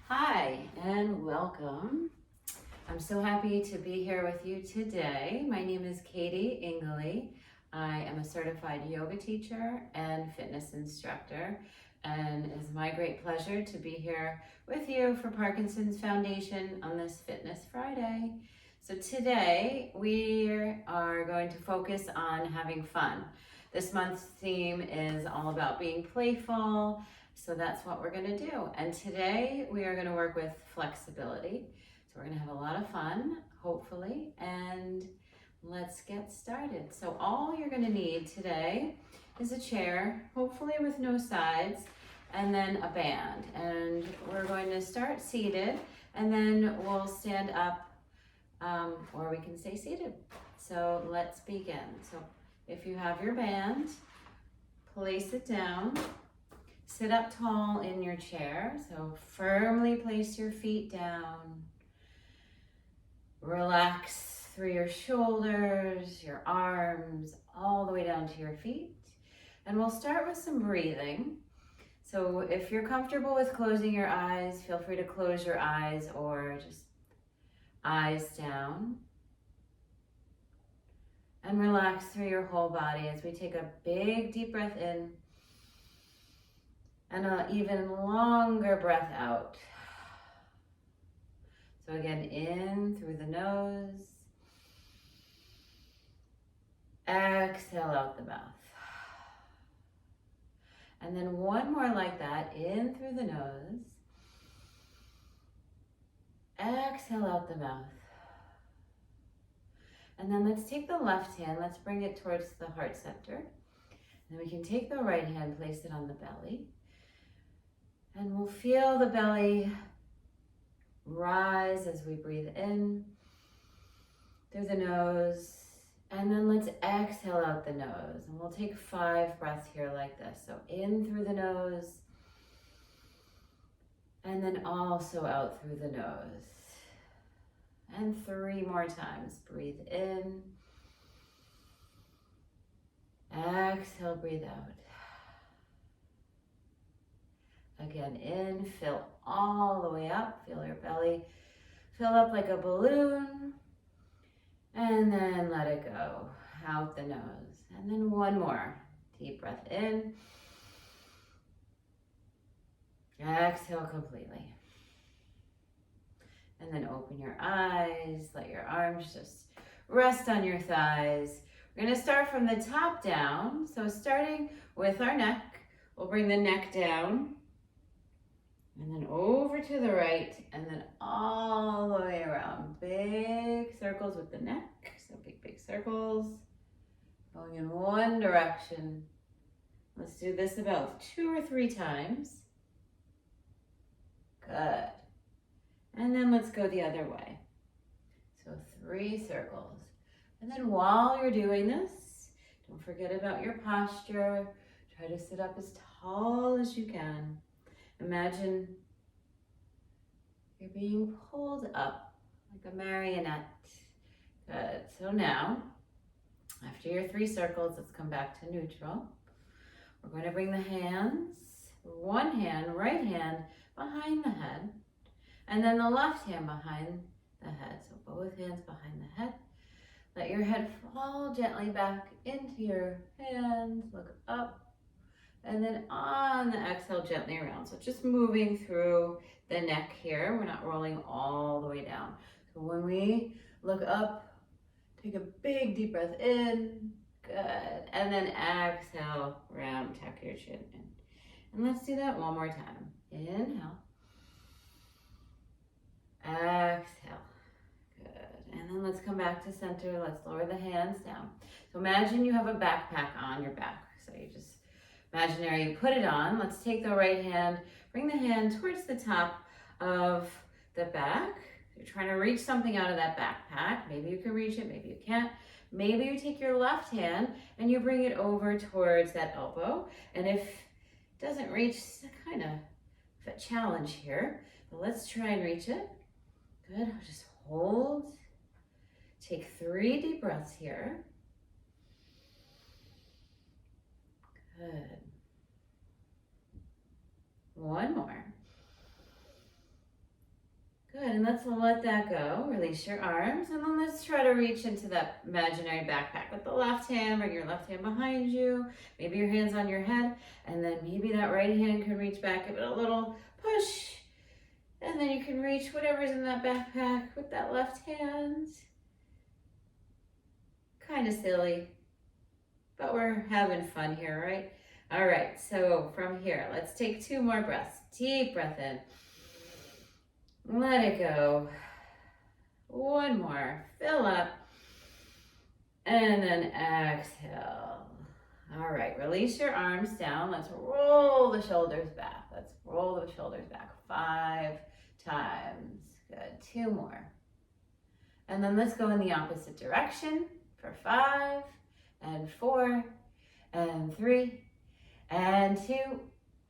Hi and welcome. I'm so happy to be here with you today. My name is Katy Ingulli. I am a certified yoga teacher and fitness instructor, and it is my great pleasure to be here with you for Parkinson's Foundation on this Fitness Friday. So today we are going to focus on having fun. This month's theme is all about being playful. So that's what we're going to do. And today we are going to work with flexibility. So we're going to have a lot of fun, hopefully, and let's get started. So all you're going to need today is a chair, hopefully with no sides, and then a band. And we're going to start seated, and then we'll stand up, or we can stay seated. So let's begin. So if you have your band, place it down. Sit up tall in your chair, so firmly place your feet down. Relax through your shoulders, your arms, all the way down to your feet. And we'll start with some breathing. So if you're comfortable with closing your eyes, feel free to close your eyes or just eyes down. And relax through your whole body as we take a big deep breath in. And an even longer breath out. So again, in through the nose. Exhale out the mouth. And then one more like that, in through the nose. Exhale out the mouth. And then let's take the left hand, let's bring it towards the heart center. Then we can take the right hand, place it on the belly. And we'll feel the belly rise as we breathe in through the nose. And then let's exhale out the nose. And we'll take 5 breaths here like this. So in through the nose. And then also out through the nose. And 3 more times. Breathe in. Exhale, breathe out. Again, in, fill all the way up, feel your belly fill up like a balloon, and then let it go, out the nose. And then one more, deep breath in, exhale completely. And then open your eyes, let your arms just rest on your thighs. We're gonna start from the top down, so starting with our neck, we'll bring the neck down, and then over to the right, and then all the way around. Big circles with the neck. So big circles. Going in one direction. Let's do this about 2 or 3 times. Good. And then let's go the other way. So 3 circles. And then while you're doing this, don't forget about your posture. Try to sit up as tall as you can. Imagine you're being pulled up like a marionette. Good. So now, after your 3 circles, let's come back to neutral. We're going to bring the hands, one hand, right hand, behind the head, and then the left hand behind the head. So both hands behind the head. Let your head fall gently back into your hands. Look up. And then on the exhale, gently around. So just moving through the neck here. We're not rolling all the way down. So when we look up, take a big deep breath in. Good. And then exhale, round, tuck your chin in. And let's do that one more time. Inhale. Exhale. Good. And then let's come back to center. Let's lower the hands down. So imagine you have a backpack on your back. So you just imaginary, you put it on. Let's take the right hand, bring the hand towards the top of the back. You're trying to reach something out of that backpack. Maybe you can reach it, maybe you can't. Maybe you take your left hand and you bring it over towards that elbow. And if it doesn't reach, it's kind of a challenge here. But let's try and reach it. Good, just hold. Take 3 deep breaths here. Good. One more. and let's let that go. Release your arms, and then let's try to reach into that imaginary backpack with the left hand. Bring your left hand behind you. Maybe your hand's on your head, and then maybe that right hand can reach back. Give it a little push, and then you can reach whatever's in that backpack with that left hand. Kind of silly, but we're having fun here, right? All right, so from here, let's take 2 more breaths. Deep breath in. Let it go. 1 more. Fill up. And then exhale. All right, release your arms down. Let's roll the shoulders back. Let's roll the shoulders back 5 times. Good. 2 more. And then let's go in the opposite direction for 5 and 4 and 3 and 2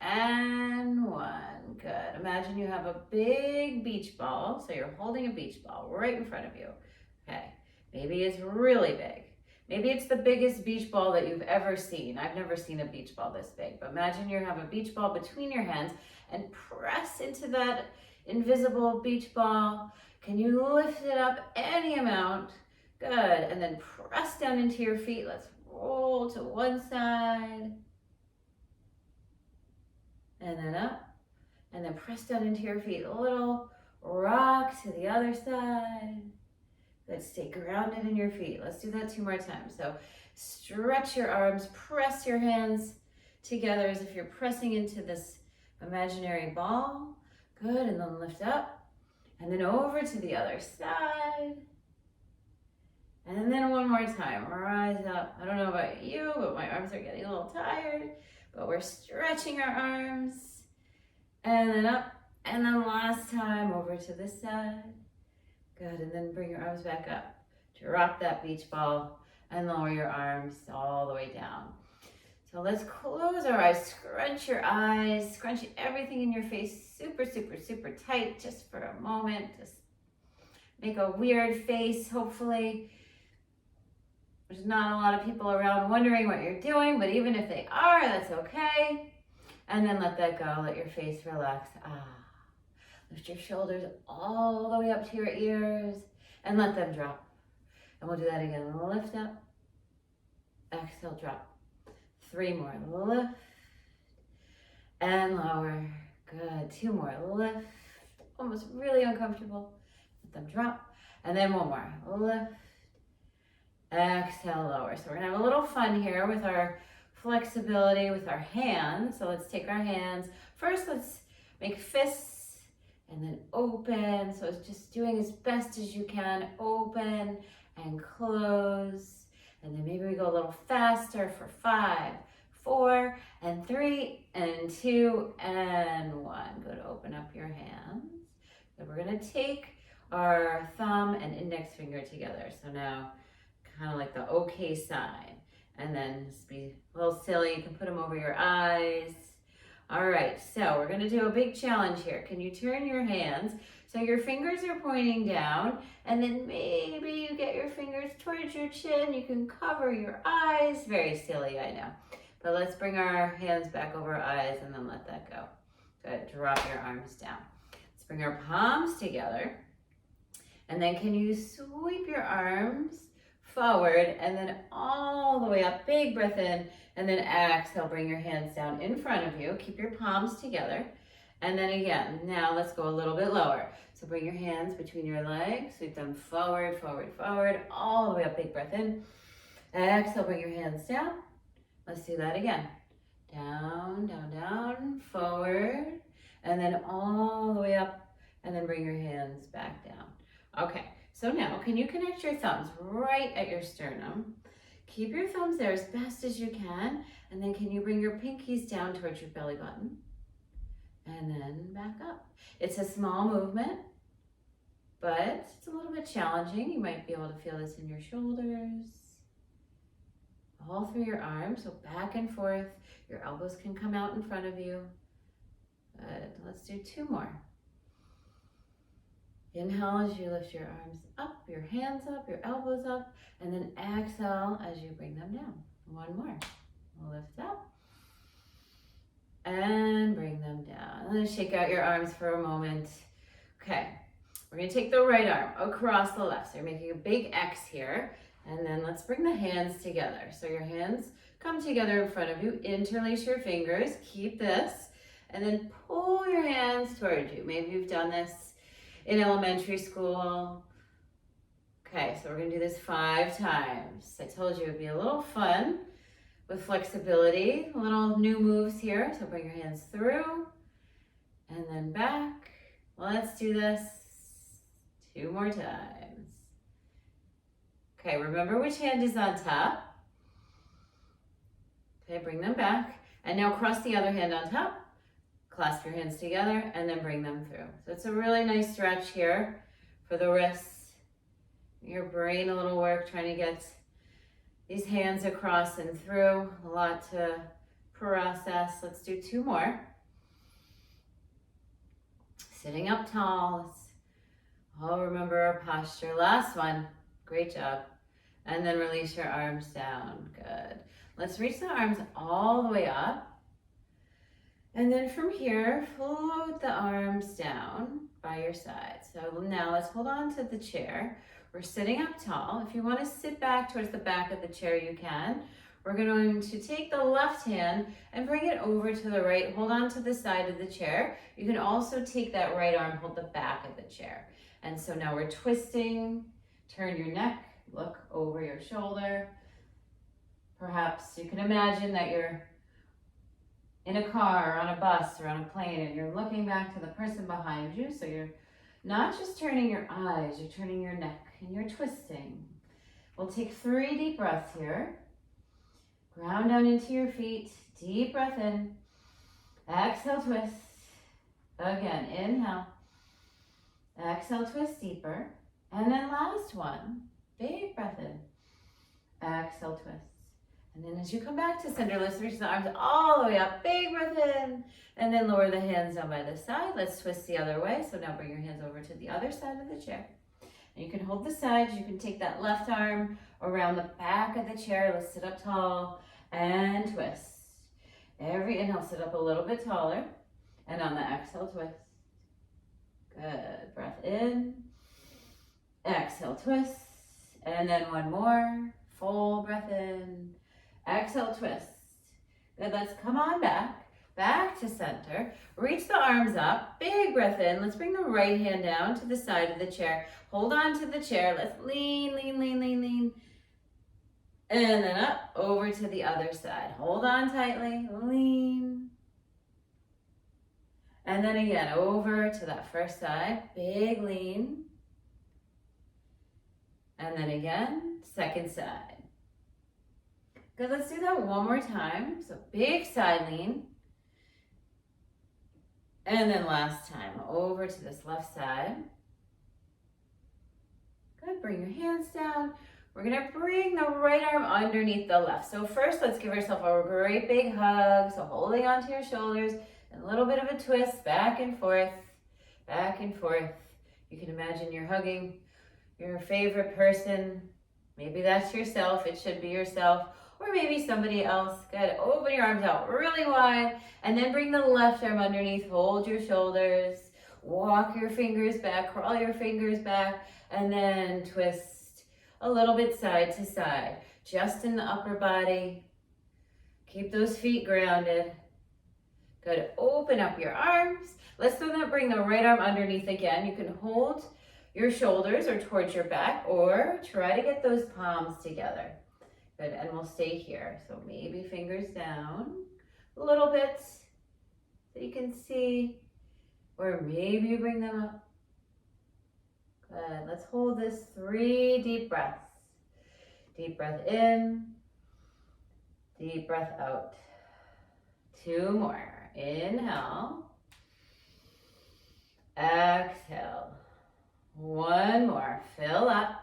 and 1. Good. Imagine you have a big beach ball. So you're holding a beach ball right in front of you. Okay. Maybe it's really big. Maybe it's the biggest beach ball that you've ever seen. I've never seen a beach ball this big. But imagine you have a beach ball between your hands and press into that invisible beach ball. Can you lift it up any amount? Good. And then press down into your feet. Let's roll to one side. And then up. And then press down into your feet. A little rock to the other side. Let's stay grounded in your feet. Let's do that 2 more times. So stretch your arms, press your hands together as if you're pressing into this imaginary ball. Good, and then lift up. And then over to the other side. And then 1 more time, rise up. I don't know about you, but my arms are getting a little tired. But we're stretching our arms. And then up. And then last time, over to this side. Good, and then bring your arms back up. Drop that beach ball and lower your arms all the way down. So let's close our eyes, scrunch your eyes, scrunch everything in your face super, super, super tight just for a moment. Just make a weird face, hopefully. There's not a lot of people around wondering what you're doing, but even if they are, that's okay. And then let that go, let your face relax. Lift your shoulders all the way up to your ears and let them drop. And we'll do that again. Lift up. Exhale, drop. 3 more. Lift and lower. Good. 2 more. Lift. Almost really uncomfortable. Let them drop. And then 1 more. Lift. Exhale, lower. So we're going to have a little fun here with our flexibility with our hands. So let's take our hands. First, let's make fists. And then open, so it's just doing as best as you can. Open and close. And then maybe we go a little faster for 5, 4, and 3, and 2, and 1. Good, open up your hands. Then we're gonna take our thumb and index finger together. So now, kind of like the okay sign. And then just be a little silly, you can put them over your eyes. All right, so we're gonna do a big challenge here. Can you turn your hands so your fingers are pointing down, and then maybe you get your fingers towards your chin. You can cover your eyes. Very silly, I know. But let's bring our hands back over our eyes and then let that go. Good, drop your arms down. Let's bring our palms together. And then can you sweep your arms forward and then all the way up. Big breath in. And then exhale, bring your hands down in front of you. Keep your palms together. And then again, now let's go a little bit lower. So bring your hands between your legs, sweep them forward, forward, forward, all the way up. Big breath in. Exhale, bring your hands down. Let's do that again. Down, down, down, forward, and then all the way up, and then bring your hands back down. Okay, so now can you connect your thumbs right at your sternum? Keep your thumbs there as best as you can, and then can you bring your pinkies down towards your belly button? And then back up. It's a small movement, but it's a little bit challenging. You might be able to feel this in your shoulders, all through your arms, so back and forth. Your elbows can come out in front of you. Good. Let's do 2 more. Inhale as you lift your arms up, your hands up, your elbows up, and then exhale as you bring them down. 1 more. Lift up and bring them down. And then shake out your arms for a moment. Okay, We're gonna take the right arm across the left. So you're making a big X here. And then let's bring the hands together. So your hands come together in front of you. Interlace your fingers. Keep this. And then pull your hands towards you. Maybe you've done this in elementary school. Okay, so we're gonna do this 5 times. I told you it'd be a little fun with flexibility. Little new moves here. So bring your hands through and then back. Let's do this 2 more times. Okay, remember which hand is on top. Okay, bring them back. And now cross the other hand on top. Clasp your hands together and then bring them through. So it's a really nice stretch here for the wrists. Your brain a little work trying to get these hands across and through. A lot to process. Let's do 2 more. Sitting up tall. Let's all remember our posture. Last one. Great job. And then release your arms down. Good. Let's reach the arms all the way up. And then from here, float the arms down by your side. So now let's hold on to the chair. We're sitting up tall. If you want to sit back towards the back of the chair, you can. We're going to take the left hand and bring it over to the right. Hold on to the side of the chair. You can also take that right arm, hold the back of the chair. And so now we're twisting. Turn your neck, look over your shoulder. Perhaps you can imagine that you're in a car, or on a bus, or on a plane, and you're looking back to the person behind you. So you're not just turning your eyes, you're turning your neck, and you're twisting. We'll take 3 deep breaths here. Ground down into your feet. Deep breath in. Exhale, twist. Again, inhale. Exhale, twist deeper. And then last one. Big breath in. Exhale, twist. And then as you come back to center, let's reach the arms all the way up. Big breath in. And then lower the hands down by the side. Let's twist the other way. So now bring your hands over to the other side of the chair. And you can hold the sides. You can take that left arm around the back of the chair. Let's sit up tall and twist. Every inhale, sit up a little bit taller. And on the exhale, twist. Good. Breath in. Exhale, twist. And then one more. Full breath in. Exhale, twist. Good, let's come on back to center. Reach the arms up, big breath in. Let's bring the right hand down to the side of the chair. Hold on to the chair. Let's lean, lean, lean, lean, lean. And then up, over to the other side. Hold on tightly, lean. And then again, over to that first side, big lean. And then again, second side. Good, let's do that one more time. So big side lean. And then last time, over to this left side. Good, bring your hands down. We're gonna bring the right arm underneath the left. So first, let's give ourselves a great big hug. So holding onto your shoulders, and a little bit of a twist, back and forth, back and forth. You can imagine you're hugging your favorite person. Maybe that's yourself, it should be yourself. Or maybe somebody else. Good. Open your arms out really wide and then bring the left arm underneath. Hold your shoulders. Walk your fingers back. Crawl your fingers back. And then twist a little bit side to side. Just in the upper body. Keep those feet grounded. Good. Open up your arms. Let's bring the right arm underneath again. You can hold your shoulders or towards your back or try to get those palms together. Good, and we'll stay here. So maybe fingers down a little bit so you can see, or maybe you bring them up. Good, let's hold this 3 deep breaths. Deep breath in, deep breath out. 2 more. Inhale, exhale. 1 more, fill up.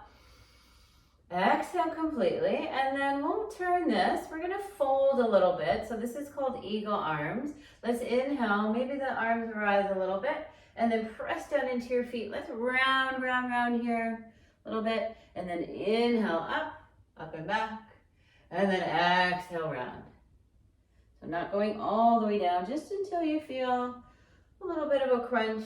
Exhale completely, and then we'll turn this. We're gonna fold a little bit. So this is called eagle arms. Let's inhale, maybe the arms rise a little bit, and then press down into your feet. Let's round, round, round here a little bit, and then inhale up and back, and then exhale round. So not going all the way down, just until you feel a little bit of a crunch.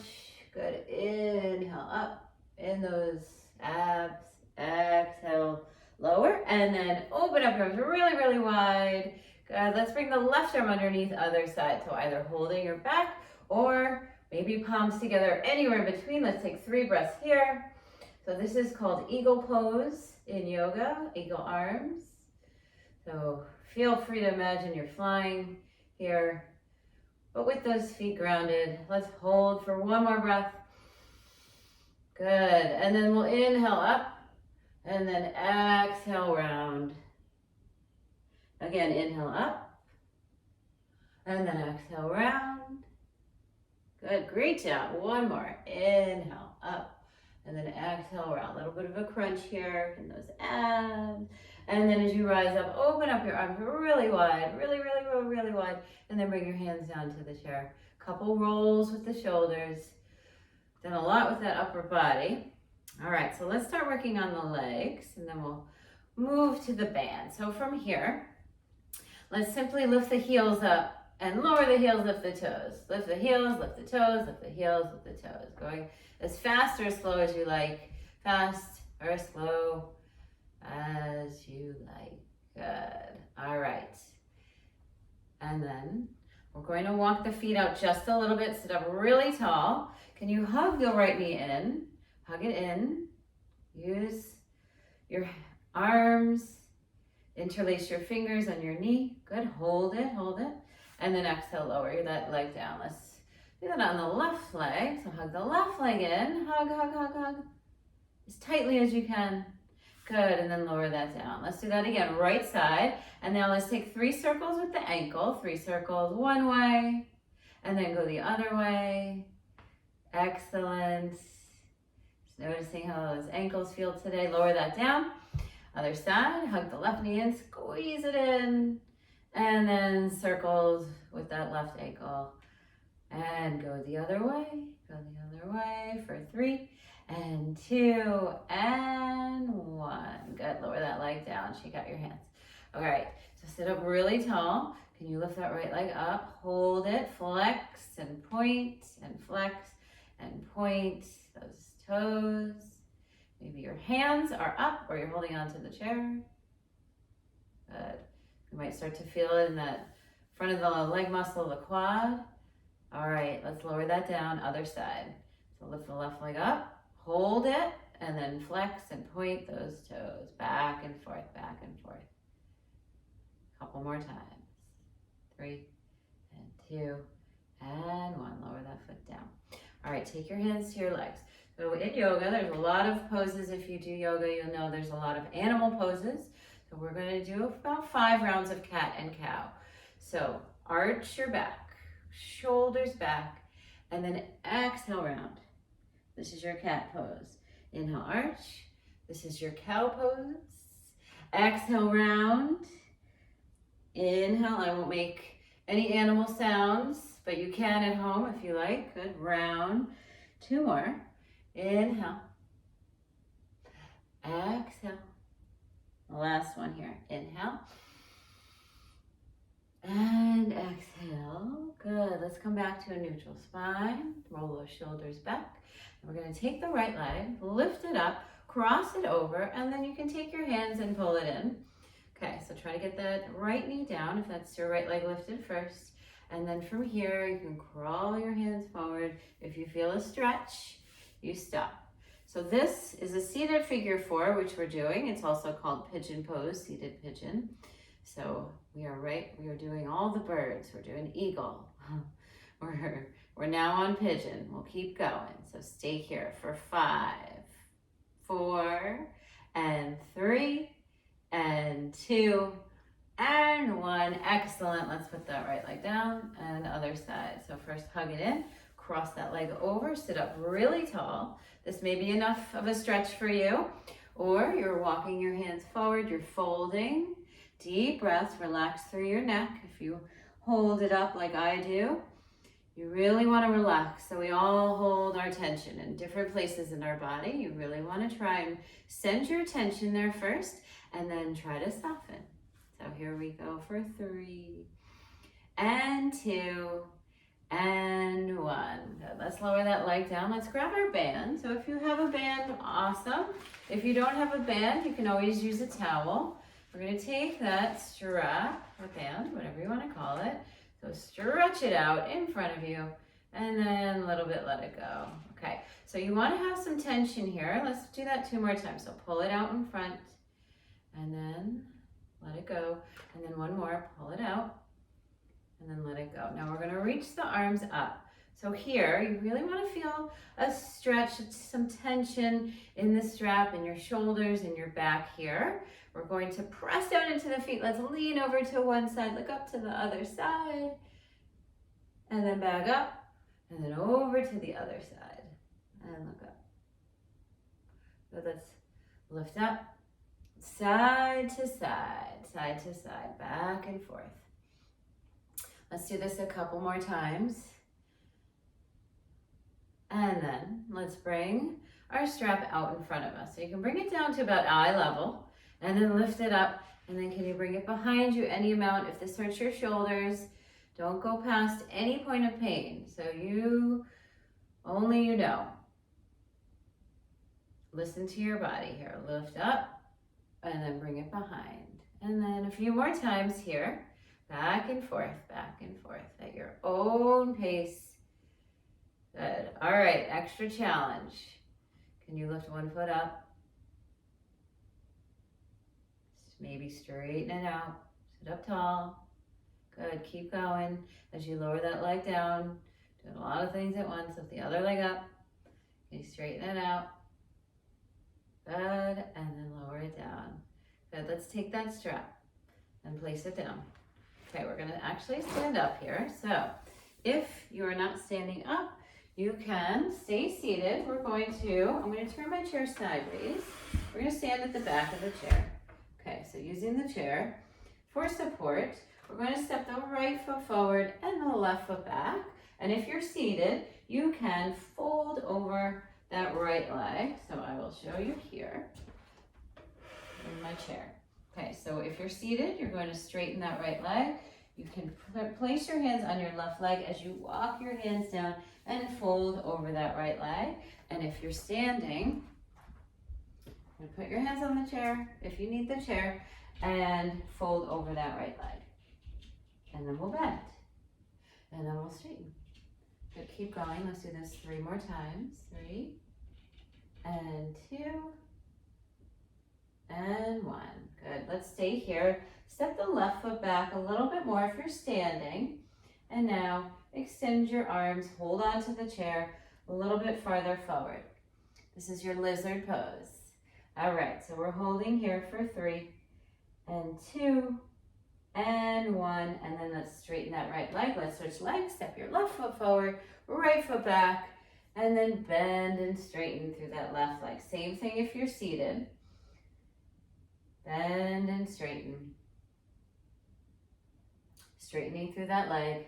Good, inhale up, in those abs. Exhale, lower, and then open up your arms really, really wide. Good. Let's bring the left arm underneath other side. So either holding your back or maybe palms together, anywhere in between. Let's take 3 breaths here. So this is called eagle pose in yoga, eagle arms. So feel free to imagine you're flying here, but with those feet grounded. Let's hold for 1 more breath. Good, and then we'll inhale up, and then exhale round. Again, inhale up, and then exhale round. Good, great job. 1 more, inhale up, and then exhale round. A little bit of a crunch here in those abs. And then as you rise up, open up your arms really wide, really, really, really, really wide, and then bring your hands down to the chair. Couple rolls with the shoulders. Done a lot with that upper body. All right, so let's start working on the legs, and then we'll move to the band. So from here, let's simply lift the heels up and lower the heels, lift the toes. Lift the heels, lift the toes, lift the heels, lift the toes. Going as fast or slow as you like. Fast or slow as you like. Good. All right. And then we're going to walk the feet out just a little bit. Sit up really tall. Can you hug the right knee in? Hug it in. Use your arms. Interlace your fingers on your knee. Good. Hold it, hold it. And then exhale, lower that leg down. Let's do that on the left leg. So hug the left leg in. Hug, hug, hug, hug. As tightly as you can. Good, and then lower that down. Let's do that again, right side. And now let's take 3 circles with the ankle. 3 circles one way, and then go the other way. Excellent. Just noticing how those ankles feel today. Lower that down. Other side, hug the left knee in, squeeze it in. And then circles with that left ankle. And go the other way, go the other way for 3. And 2, and 1. Good, lower that leg down, shake out your hands. All right, so sit up really tall. Can you lift that right leg up? Hold it, flex and point, and flex and point those toes. Maybe your hands are up or you're holding onto the chair. Good. You might start to feel it in that front of the leg muscle of the quad. All right, let's lower that down, other side. So lift the left leg up. Hold it, and then flex and point those toes back and forth, back and forth. Couple more times. 3, and 2, and 1. Lower that foot down. All right, take your hands to your legs. So in yoga, there's a lot of poses. If you do yoga, you'll know there's a lot of animal poses. So we're going to do about 5 rounds of cat and cow. So arch your back, shoulders back, and then exhale round. This is your cat pose. Inhale, arch. This is your cow pose. Exhale, round. Inhale, I won't make any animal sounds, but you can at home if you like. Good, round. 2 more. Inhale. Exhale. The last one here. Inhale. And exhale. Good, let's come back to a neutral spine. Roll those shoulders back. We're going to take the right leg, lift it up, cross it over, and then you can take your hands and pull it in. Okay, so try to get that right knee down if that's your right leg lifted first. And then from here, you can crawl your hands forward. If you feel a stretch, you stop. So this is a seated figure 4, which we're doing. It's also called pigeon pose, seated pigeon. So we are doing all the birds. We're doing eagle. We're now on pigeon. We'll keep going. So stay here for 5, 4, and 3, and 2, and 1. Excellent. Let's put that right leg down and other side. So first hug it in, cross that leg over, sit up really tall. This may be enough of a stretch for you, or you're walking your hands forward, you're folding. Deep breaths, relax through your neck. If you hold it up like I do, you really want to relax. So we all hold our tension in different places in our body. You really want to try and send your attention there first and then try to soften. So here we go for 3, and 2, and 1. Good. let's lower that leg down. Let's grab our band. So if you have a band, awesome. If you don't have a band, you can always use a towel. We're gonna take that strap or band, whatever you wanna call it. So stretch it out in front of you and then a little bit let it go. Okay, so you wanna have some tension here. Let's do that 2 more times. So pull it out in front and then let it go. And then 1 more, pull it out and then let it go. Now we're gonna reach the arms up. So here, you really wanna feel a stretch, some tension in the strap, in your shoulders, in your back here. We're going to press down into the feet. Let's lean over to one side, look up to the other side, and then back up, and then over to the other side, and look up. So let's lift up, side to side, back and forth. Let's do this a couple more times. And then let's bring our strap out in front of us. So you can bring it down to about eye level and then lift it up. And then can you bring it behind you any amount? If this hurts your shoulders, don't go past any point of pain. So only you know. Listen to your body here. Lift up and then bring it behind. And then a few more times here. Back and forth at your own pace. Good. All right, extra challenge. Can you lift 1 foot up? Maybe straighten it out. Sit up tall. Good, keep going. As you lower that leg down, doing a lot of things at once. Lift the other leg up. Can you straighten it out? Good, and then lower it down. Good, let's take that strap and place it down. Okay, we're gonna actually stand up here. So if you are not standing up, you can stay seated. I'm going to turn my chair sideways. We're gonna stand at the back of the chair. Okay, so using the chair for support, we're going to step the right foot forward and the left foot back. And if you're seated, you can fold over that right leg. So I will show you here in my chair. Okay, so if you're seated, you're going to straighten that right leg. You can place your hands on your left leg as you walk your hands down and fold over that right leg. And if you're standing, you're gonna put your hands on the chair, if you need the chair, and fold over that right leg. And then we'll bend. And then we'll straighten. Good, keep going. Let's do this 3 more times. 3, and 2, and 1. Good, let's stay here. Step the left foot back a little bit more if you're standing. And now extend your arms, hold on to the chair a little bit farther forward. This is your lizard pose. All right, so we're holding here for 3, and 2, and 1, and then let's straighten that right leg. Let's switch legs, step your left foot forward, right foot back, and then bend and straighten through that left leg. Same thing if you're seated. Bend and straighten. Straightening through that leg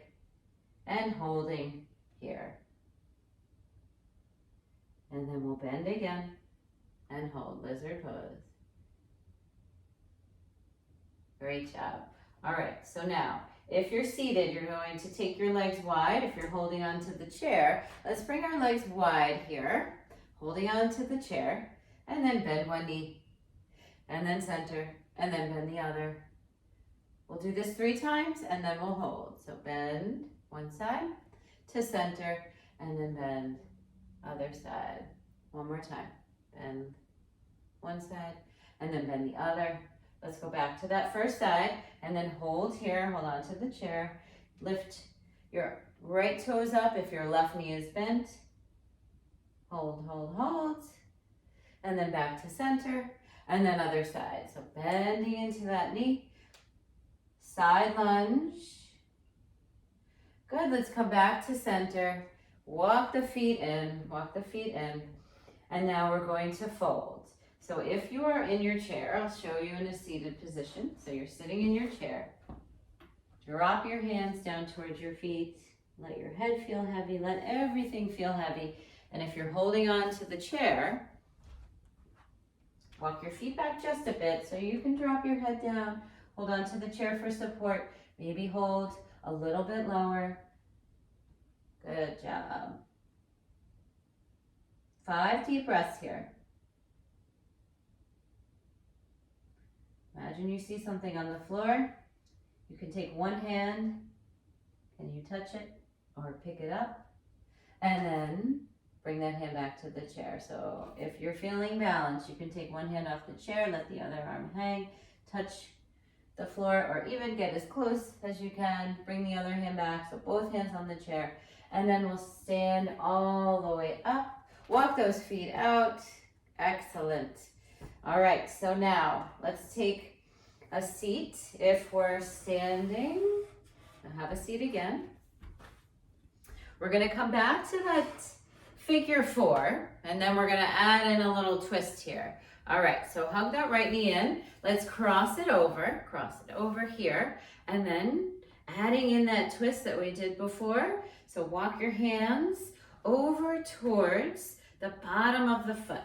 and holding here. And then we'll bend again and hold, lizard pose. Great job. All right, so now, if you're seated, you're going to take your legs wide. If you're holding onto the chair, let's bring our legs wide here, holding onto the chair, and then bend one knee, and then center, and then bend the other. We'll do this 3 times, and then we'll hold. So bend one side to center, and then bend other side. 1 more time. Bend one side, and then bend the other. Let's go back to that first side, and then hold here, hold on to the chair. Lift your right toes up if your left knee is bent. Hold, hold, hold. And then back to center, and then other side. So bending into that knee. Side lunge. Good, let's come back to center. Walk the feet in, walk the feet in. And now we're going to fold. So if you are in your chair, I'll show you in a seated position. So you're sitting in your chair. Drop your hands down towards your feet. Let your head feel heavy. Let everything feel heavy. And if you're holding on to the chair, walk your feet back just a bit so you can drop your head down. Hold on to the chair for support. Maybe hold a little bit lower. Good job. 5 deep breaths here. Imagine you see something on the floor. You can take one hand, and you touch it or pick it up, and then bring that hand back to the chair. So if you're feeling balanced, you can take one hand off the chair, let the other arm hang, touch the floor, or even get as close as you can. Bring the other hand back, so both hands on the chair, and then we'll stand all the way up. Walk those feet out. Excellent. All right, so now let's take a seat if we're standing. I'll have a seat again. We're gonna come back to that figure 4, and then we're gonna add in a little twist here. All right, so hug that right knee in. Let's cross it over here, and then adding in that twist that we did before. So walk your hands over towards the bottom of the foot.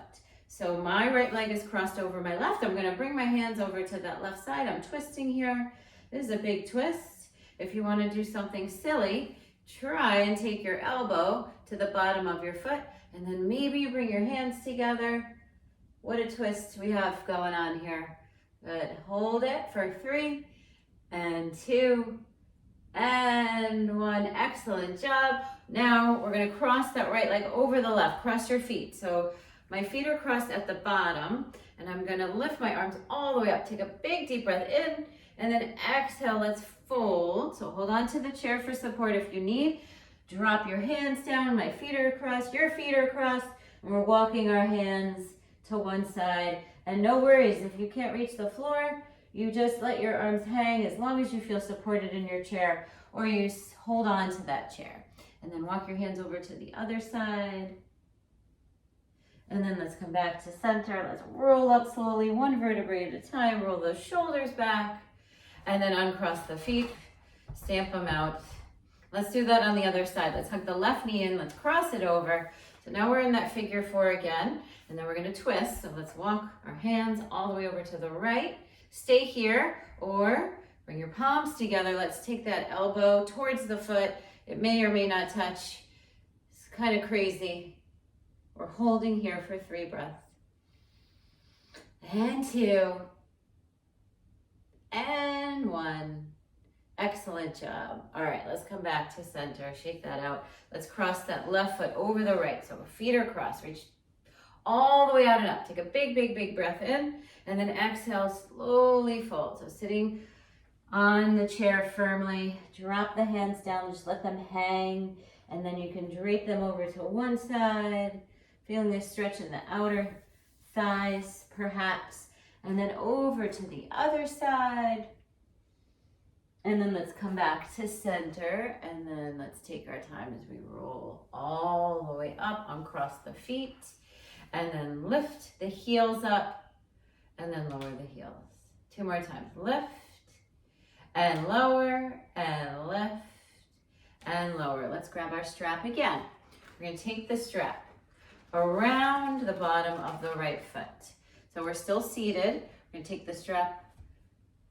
So my right leg is crossed over my left. I'm gonna bring my hands over to that left side. I'm twisting here. This is a big twist. If you wanna do something silly, try and take your elbow to the bottom of your foot, and then maybe you bring your hands together. What a twist we have going on here. Good, hold it for 3 and 2 and 1. Excellent job. Now we're gonna cross that right leg over the left. Cross your feet. So my feet are crossed at the bottom, and I'm gonna lift my arms all the way up. Take a big deep breath in, and then exhale, let's fold. So hold on to the chair for support if you need. Drop your hands down, my feet are crossed, your feet are crossed, and we're walking our hands to one side. And no worries, if you can't reach the floor, you just let your arms hang as long as you feel supported in your chair, or you hold on to that chair. And then walk your hands over to the other side. And then let's come back to center. Let's roll up slowly, 1 vertebrae at a time. Roll those shoulders back, and then uncross the feet, stamp them out. Let's do that on the other side. Let's hug the left knee in, let's cross it over. So now we're in that figure 4 again, and then we're gonna twist. So let's walk our hands all the way over to the right. Stay here, or bring your palms together. Let's take that elbow towards the foot. It may or may not touch. It's kind of crazy. We're holding here for 3 breaths. And 2. And 1. Excellent job. All right, let's come back to center. Shake that out. Let's cross that left foot over the right. So feet are crossed. Reach all the way out and up. Take a big, big, big breath in, and then exhale, slowly fold. So sitting on the chair firmly, drop the hands down, just let them hang, and then you can drape them over to one side, feeling this stretch in the outer thighs, perhaps, and then over to the other side. And then let's come back to center, and then let's take our time as we roll all the way up, uncross the feet, and then lift the heels up, and then lower the heels. 2 more times. Lift, and lower, and lift, and lower. Let's grab our strap again. We're gonna take the strap around the bottom of the right foot. So we're still seated. We're gonna take the strap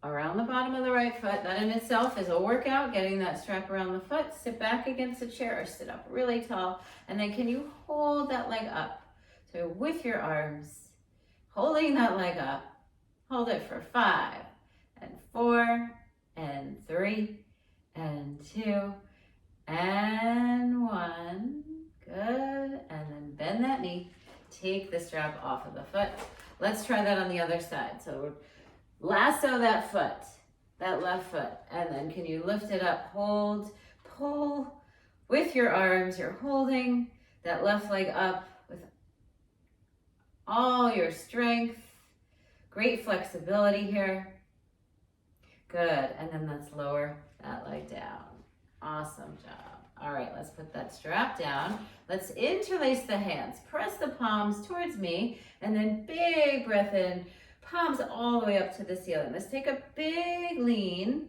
around the bottom of the right foot. That in itself is a workout, getting that strap around the foot. Sit back against the chair or sit up really tall. And then can you hold that leg up? So with your arms, holding that leg up, hold it for 5 and 4 and 3 and 2 and 1. Good. And then bend that knee. Take the strap off of the foot. Let's try that on the other side. So lasso that foot, that left foot, and then can you lift it up, hold, pull with your arms. You're holding that left leg up with all your strength. Great flexibility here. Good, and then let's lower that leg down. Awesome job. All right, let's put that strap down. Let's interlace the hands. Press the palms towards me, and then big breath in. Palms all the way up to the ceiling. Let's take a big lean,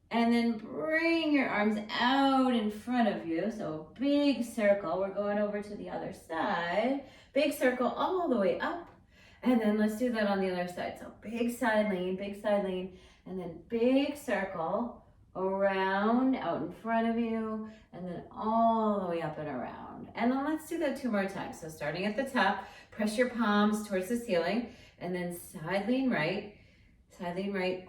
and then bring your arms out in front of you. So big circle. We're going over to the other side. Big circle all the way up. And then let's do that on the other side. So big side lean, and then big circle around, out in front of you, and then all the way up and around. And then let's do that 2 more times. So starting at the top, press your palms towards the ceiling, and then side lean right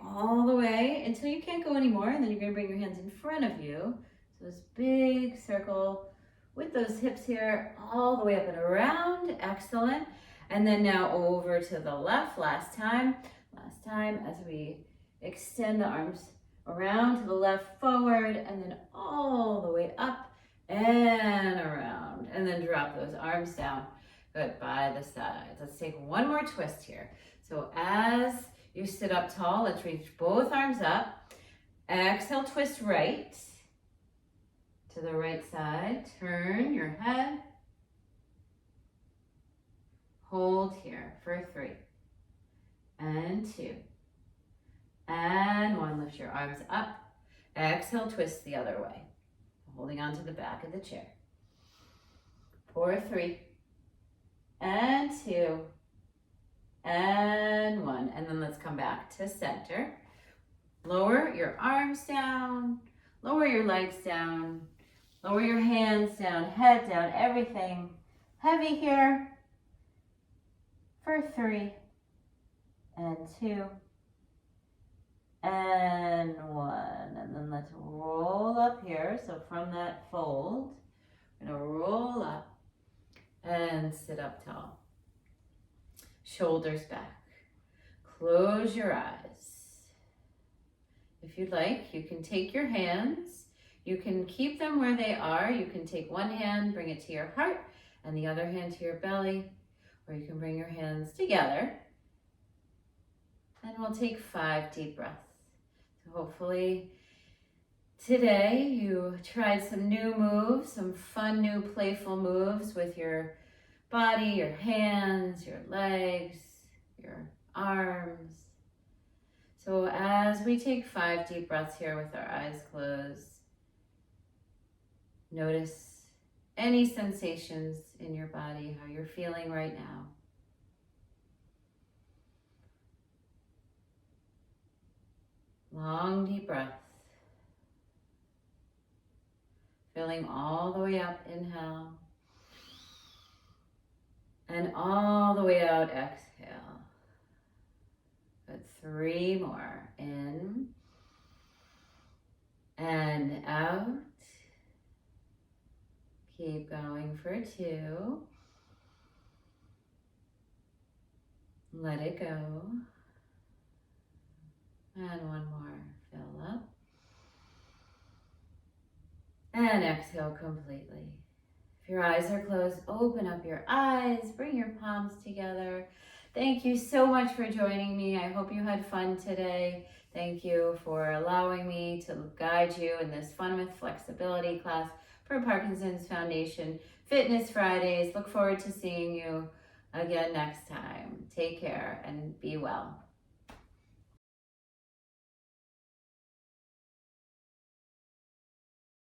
all the way until you can't go anymore. And then you're gonna bring your hands in front of you. So this big circle with those hips here, all the way up and around. Excellent. And then now over to the left, last time as we extend the arms around to the left, forward, and then all the way up and around. And then drop those arms down. Good, by the sides. Let's take one more twist here. So as you sit up tall, let's reach both arms up. Exhale, twist right to the right side. Turn your head. Hold here for 3 and 2 and 1. Lift your arms up. Exhale, twist the other way. Holding on to the back of the chair. For 3 and 2 and 1. And then let's come back to center. Lower your arms down. Lower your legs down. Lower your hands down, head down, everything heavy here. For 3 and 2 and 1. And then let's roll up here. So from that fold, we're gonna roll up and sit up tall. Shoulders back. Close your eyes. If you'd like, you can take your hands. You can keep them where they are. You can take one hand, bring it to your heart, and the other hand to your belly, or you can bring your hands together. And we'll take 5 deep breaths. So hopefully today you tried some new moves, some fun new playful moves with your body, your hands, your legs, your arms. So as we take 5 deep breaths here with our eyes closed, notice any sensations in your body, how you're feeling right now. Long deep breath. Filling all the way up, inhale. And all the way out, exhale. Good, 3 more. In and out. Keep going for 2. Let it go. And 1 more. Fill up. And exhale completely. If your eyes are closed, open up your eyes. Bring your palms together. Thank you so much for joining me. I hope you had fun today. Thank you for allowing me to guide you in this Fun with Flexibility class for Parkinson's Foundation Fitness Fridays. Look forward to seeing you again next time. Take care and be well.